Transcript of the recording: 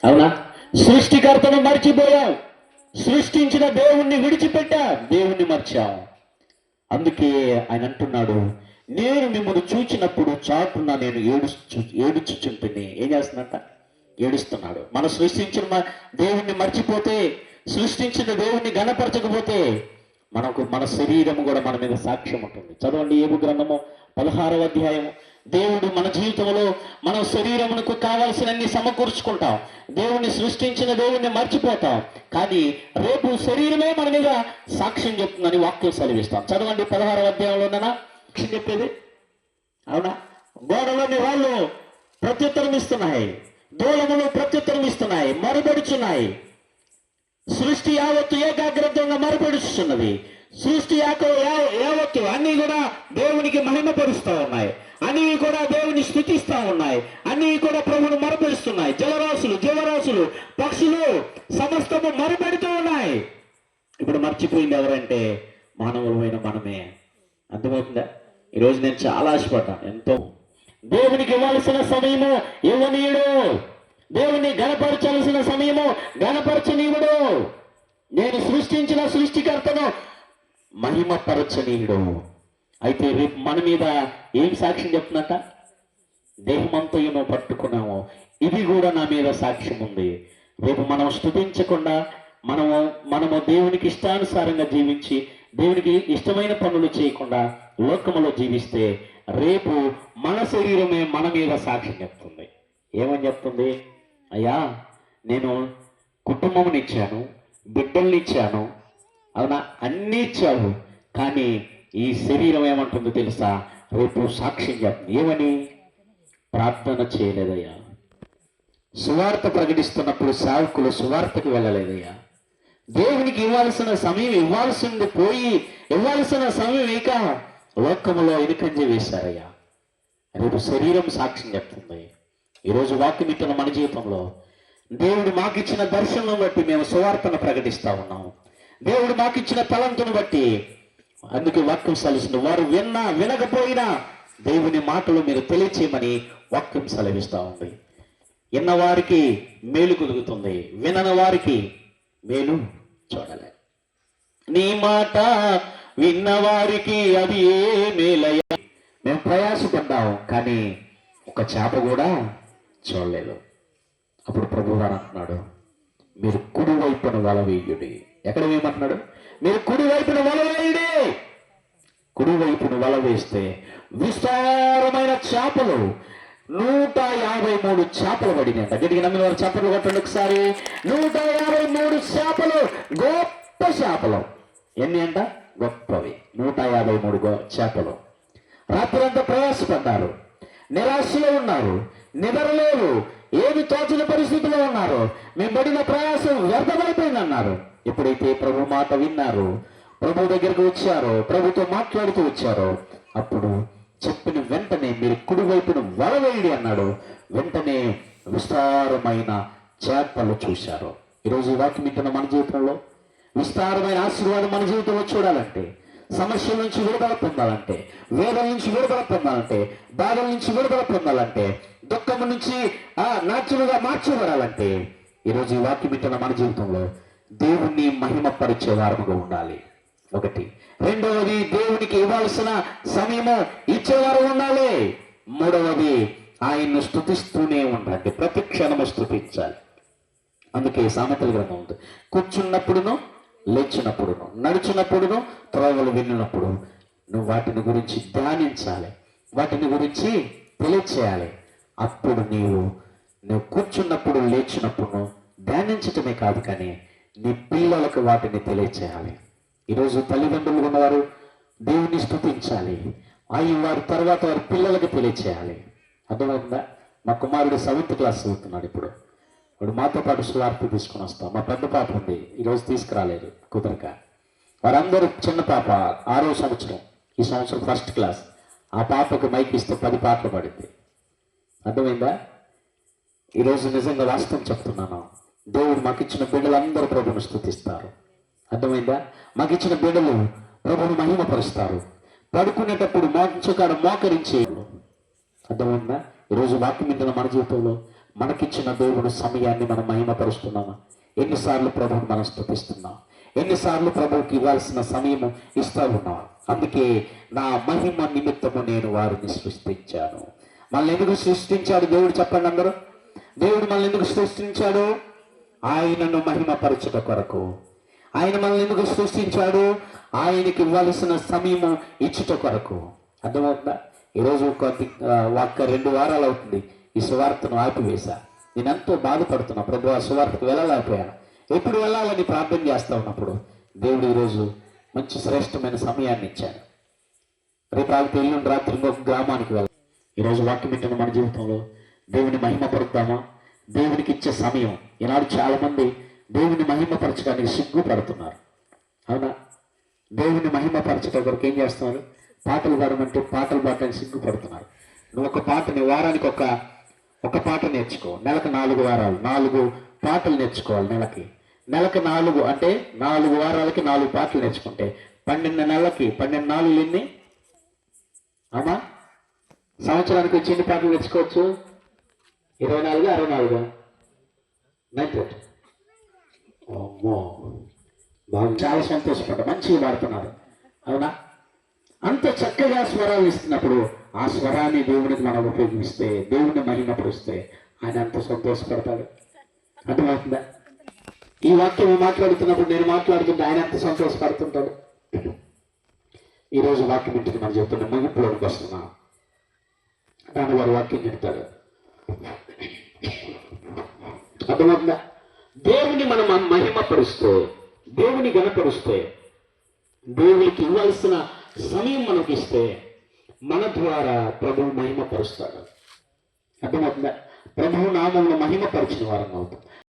అవునా? సృష్టికర్తను మర్చిపోయావు, సృష్టించిన దేవుణ్ణి విడిచిపెట్టా, దేవుణ్ణి మర్చావు. అందుకే ఆయన అంటున్నాడు, నేను మిమ్మల్ని చూచినప్పుడు చాటున నేను ఏడుచుచుంటుంది. ఏం చేస్తున్నట్ట? ఏడుస్తున్నాడు. మనం సృష్టించిన దేవుణ్ణి మర్చిపోతే, సృష్టించిన దేవుణ్ణి గణపరచకపోతే మన శరీరం కూడా మన మీద సాక్ష్యం ఉంటుంది. చదవండి ఏబు గ్రంథము 16వ అధ్యాయము. దేవుడు మన జీవితంలో మన శరీరమునకు కావాల్సినన్ని సమకూర్చుకుంటాం, దేవుణ్ణి సృష్టించిన దేవుణ్ణి మర్చిపోతాం, కానీ రేపు శరీరమే మన మీద సాక్ష్యం చెప్తుందని వాక్యం సెలవిస్తాం. చదవండి 16వ అధ్యాయంలోనేనా సాక్ష్యం చెప్పేది? అవునా? గోడలోని వాళ్ళు ప్రత్యుత్తరం ఇస్తున్నాయి, దూలములు ప్రత్యుత్తరం ఇస్తున్నాయి, మరుపడుచున్నాయి. సృష్టి యావత్తు ఏకాగ్రతంగా మరుపడుచున్నది. సృష్టి యావత్తు అన్నీ కూడా దేవునికి మహిమపరుస్తూ ఉన్నాయి, అన్నీ కూడా దేవుని స్తుతిస్తూ ఉన్నాయి, అన్నీ కూడా ప్రభువును మరపరుస్తున్నాయి. జలరాశులు, జీవరాశులు, పక్షులు సమస్తము మరపెడుతూ ఉన్నాయి. ఇప్పుడు మర్చిపోయింది ఎవరంటే మానవులమైన మనమే. అర్థమవుతుందా? ఈరోజు నేను చాలా ఆశపడ్డాను. ఎంతో దేవునికి ఇవ్వాల్సిన సమయము ఇవ్వనీయుడు, దేవుని గణపరచాల్సిన సమయము గణపరచనీయుడు, నేను సృష్టించిన సృష్టికర్తను మహిమపరచనీయుడు. అయితే రేపు మన మీద ఏం సాక్ష్యం చెప్తున్నట్ట? దేహమంతయును పట్టుకున్నాము, ఇది కూడా నా మీద సాక్ష్యం ఉంది. రేపు మనం స్తుతించకుండా మనము దేవునికి ఇష్టానుసారంగా జీవించి దేవునికి ఇష్టమైన పనులు చేయకుండా లోకములో జీవిస్తే రేపు మన శరీరమే మన మీద సాక్ష్యం చెప్తుంది. ఏమని చెప్తుంది? అయ్యా, నేను కుటుంబంనిచ్చాను, బిడ్డల్నిచ్చాను, అవునా, అన్నీ ఇచ్చావు, కానీ ఈ శరీరం ఏమంటుందో తెలుసా? రేపు సాక్ష్యం చెప్తుంది. ఏమని? ప్రార్థన చేయలేదయ్యా, సువార్త ప్రకటిస్తున్నప్పుడు సేవకులు సువార్తకు వెళ్ళలేదయ్యా, దేవునికి ఇవ్వాల్సిన సమయం ఇవ్వాల్సింది పోయి ఇవ్వాల్సిన సమయం ఇక లోకములో ఎనుకంజ వేశారయ్యా. రేపు శరీరం సాక్ష్యం చెప్తుంది. ఈరోజు వాక్యం ఇచ్చిన మన జీవితంలో దేవుడు మాకిచ్చిన దర్శనం బట్టి మేము సువార్తను ప్రకటిస్తా ఉన్నాము. దేవుడు మాకిచ్చిన తలంతును బట్టి, అందుకే వాక్యం సెలవిస్తుంది, వారు వినకపోయినా దేవుని మాటలు మీరు తెలియచేయమని వాక్యం సెలవిస్తూ ఉంది. విన్నవారికి మేలు కలుగుతుంది, వినని వారికి మేలు చూడలే. నీ మాట విన్నవారికి అది ఏ మేలయ్యా. మేము ప్రయాసపడ్డాము, కానీ ఒక చేప కూడా చూడలేదు. అప్పుడు ప్రభువు గారు అంటున్నాడు, మీరు కుడి వైపున వల వేయుడి. ఎక్కడ వేయమంటున్నాడు? మీరు కుడి వైపున వల వేయుడి. కుడి వైపున వల వేస్తే విస్తారమైన చేపలు 153 చేపలు పడినాయంట. గట్టిగా నమ్మిన వారు చేపలు కొట్టండి ఒకసారి. 153 చేపలు, గొప్ప చేపలు. ఎన్ని అంట? గొప్పవి. 153 చేపలు. రాత్రంతా ప్రయాసపడ్డారు, నిరాశలో ఉన్నారు, నిద్రలేవు, ఏమి తోచని పరిస్థితిలో ఉన్నారు. మేము పడిన ప్రయాసం వ్యర్థమైపోయింది అన్నారు. ఎప్పుడైతే ప్రభు మాట విన్నారు, ప్రభు దగ్గరకు వచ్చారో, ప్రభుతో మాట్లాడుతూ వచ్చారో, అప్పుడు చెప్పిన వెంటనే మీరు కుడి వైపును వల వేయండి అన్నాడు. వెంటనే విస్తారమైన చేపలు చూశారు. ఈరోజు వాక్యం వింటున్న మన జీవితంలో విస్తారమైన ఆశీర్వాదం మన జీవితంలో చూడాలంటే, సమస్యల నుంచి విడుదల పొందాలంటే, వేదల నుంచి విడుదల పొందాలంటే, బాధల నుంచి విడుదల పొందాలంటే, దుఃఖం నుంచి నాచులుగా మార్చబడాలంటే, ఈరోజు ఈ వాక్యం వింటున్న మన జీవితంలో దేవుణ్ణి మహిమపరిచే వారముగా ఉండాలి. ఒకటి. రెండవది, దేవునికి ఇవ్వాల్సిన సమయము ఇచ్చేవారు ఉండాలి. మూడవది, ఆయన్ను స్తుతిస్తూనే ఉండాలి. ప్రతి క్షణము స్తుతించాలి. అందుకే సామెతల గ్రంథం ఉంది, కూర్చున్నప్పుడును, లేచినప్పుడును, నడుచున్నప్పుడును, త్రోవలు విన్నప్పుడు నువ్వు వాటిని గురించి ధ్యానించాలి, వాటిని గురించి తెలియచేయాలి. అప్పుడు నువ్వు కూర్చున్నప్పుడు, లేచినప్పుడు ధ్యానించటమే కాదు, కానీ నీ పిల్లలకు వాటిని తెలియచేయాలి. ఈరోజు తల్లిదండ్రులు ఉన్నవారు దేవుని స్తుతించాలి, వారి తర్వాత వారి పిల్లలకు తెలియచేయాలి. అర్థమవుతుందా? మా కుమారుడు 7th క్లాస్ చదువుతున్నాడు. ఇప్పుడు మాతో పాటు సువార్త తీసుకుని వస్తాం. మా పెద్ద పాప ఉంది, ఈరోజు తీసుకురాలేదు కుదరక. వారందరూ చిన్న పాప 6వ సంవత్సరం, ఈ సంవత్సరం 1st క్లాస్. ఆ పాపకు మైక్ ఇస్తే 10 పాటలు పడింది. అర్థమైందా? ఈరోజు నిజంగా వాస్తవం చెప్తున్నాను, దేవుడు మాకు ఇచ్చిన బిడ్డలందరూ ప్రభువును స్తుతిస్తారు. అర్థమైందా? మాకు ఇచ్చిన బిడ్డలు ప్రభువును మహిమపరుస్తారు. పడుకునేటప్పుడు మోకాడ మోకరించే. అర్థమైందా? ఈరోజు వాక్యం వింటున్న మన జీవితంలో మనకిచ్చిన దేవుడు సమయాన్ని మనం మహిమపరుస్తున్నామా? ఎన్నిసార్లు ప్రభువుని మనం స్తుతిస్తున్నాం? ఎన్నిసార్లు ప్రభువుకి ఇవ్వాల్సిన సమయము ఇస్తా ఉన్నాం? అందుకే నా మహిమ నిమిత్తము నేను వారిని సృష్టించాను. మనల్ని ఎందుకు సృష్టించాడు దేవుడు? చెప్పండి అందరూ. దేవుడు మనల్ని ఎందుకు సృష్టించాడు? ఆయనను మహిమపరచుట కొరకు. ఆయన మనల్ని ఎందుకు సృష్టించాడు? ఆయనకి ఇవ్వాల్సిన సమయము ఇచ్చుట కొరకు. అర్థమవుతుందా? ఈరోజు ఒక్క 2 వారాలు అవుతుంది ఈ సువార్తను ఆపివేశా. నేను ఎంతో బాధపడుతున్నా. ప్రభు, ఆ సువార్తకు వెళ్ళలేకపోయాను. ఎప్పుడు వెళ్ళాలని ప్రార్థన చేస్తా ఉన్నప్పుడు దేవుడు ఈరోజు మంచి శ్రేష్టమైన సమయాన్ని ఇచ్చాడు. రేపు ఎల్లుండి రాత్రి ఇంకొక గ్రామానికి వెళ్ళాలి. ఈరోజు వాక్యం వింటున్న మన జీవితంలో దేవుని మహిమపరుద్దామా? దేవునికి ఇచ్చే సమయం. ఈనాడు చాలామంది దేవుని మహిమపరచడానికి సిగ్గుపడుతున్నారు. అవునా? దేవుని మహిమపరచడం కొరకు ఏం చేస్తున్నారు? పాటలు పాడమంటే పాటలు పాడడానికి సిగ్గుపడుతున్నారు. నువ్వు ఒక పాటని వారానికి ఒక పాట నేర్చుకో. నెలకు 4 వారాలు 4 పాటలు నేర్చుకోవాలి. నెలకు 4 అంటే 4 వారాలకి 4 పాటలు నేర్చుకుంటే 12 నెలలకి 12 నాలుగు ఎన్ని అమ్మా? సంవత్సరానికి వచ్చి ఎన్ని పాటలు నేర్చుకోవచ్చు? 24, 64, 98. అమ్మో, బాగా చాలా సంతోషపడ్డా. మంచిగా పాడుతున్నారు. అవునా? అంత చక్కగా స్వరాలు ఇస్తున్నప్పుడు ఆ స్వరాన్ని దేవునికి మనం ఉపయోగిస్తే, దేవుని మహిమపరుస్తే ఆయన అంత సంతోషపడతాడు. అర్థమవుతుందా? ఈ వాక్యం మాట్లాడుతున్నప్పుడు, నేను మాట్లాడుతుంటే ఆయన ఎంత సంతోషపడుతుంటాడు. ఈరోజు వాక్యం ఇంటికి మనం చెప్తున్న ముగింపులోకి వస్తున్నాం. దాని వారు వాక్యం చెప్తాడు. అర్థమవుతుందా? దేవుని మనం మహిమపరుస్తే, దేవుని గణపరుస్తే, దేవునికి ఇవ్వాల్సిన సమయం మనకి ఇస్తే మన ద్వారా ప్రభువు మహిమపరుస్తాడు. అర్థమవుతుందా? ప్రభువు నామంలో మహిమపరిచిన వారం అవుతుంది.